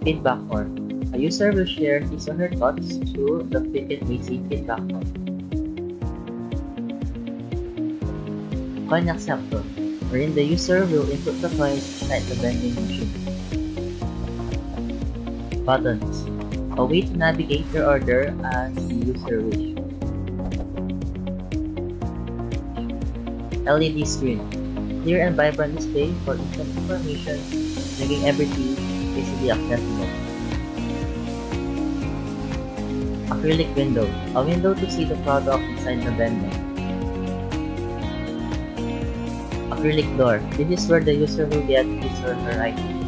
Feedback form. A user will share his or her thoughts through the Fit&Macy feedback form. Coin acceptor, wherein the user will input the coin inside the vending machine. Buttons, a way to navigate your order as the user wishes. LED screen, clear and vibrant display for instant information, making everything easily accessible. Acrylic window, a window to see the product inside the vending. Acrylic door, this is where the user will get his or her item.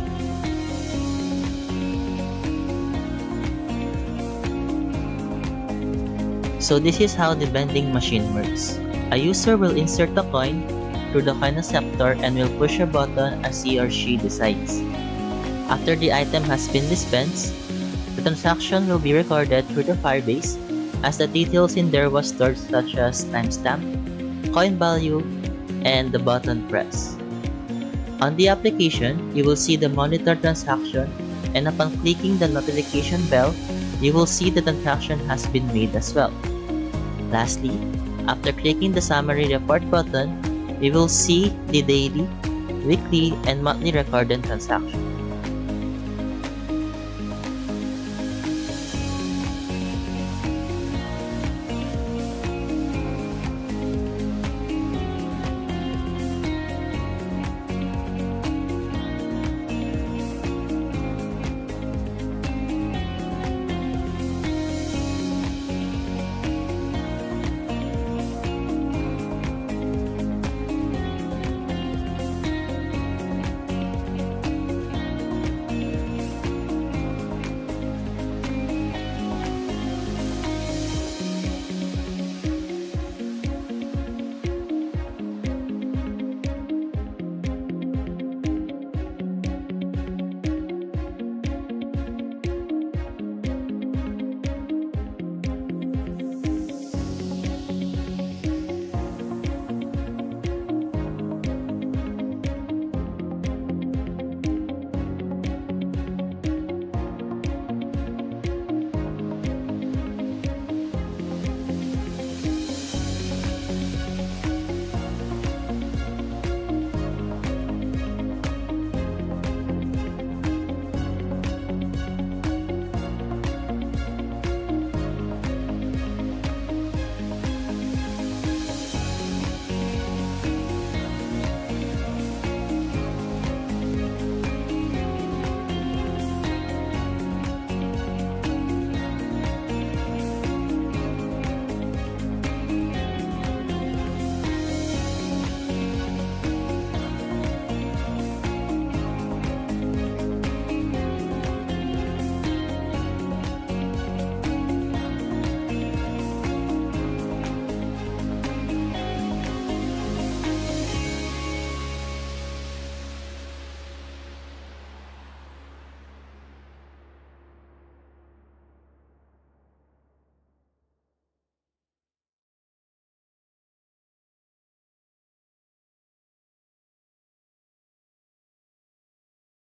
So this is how the vending machine works. A user will insert the coin through the coin acceptor and will push a button as he or she decides. After the item has been dispensed, the transaction will be recorded through the Firebase as the details in there was stored such as timestamp, coin value, and the button press. On the application, you will see the monitor transaction, and upon clicking the notification bell, you will see the transaction has been made as well. Lastly, after clicking the summary report button, we will see the daily, weekly, and monthly recorded transactions.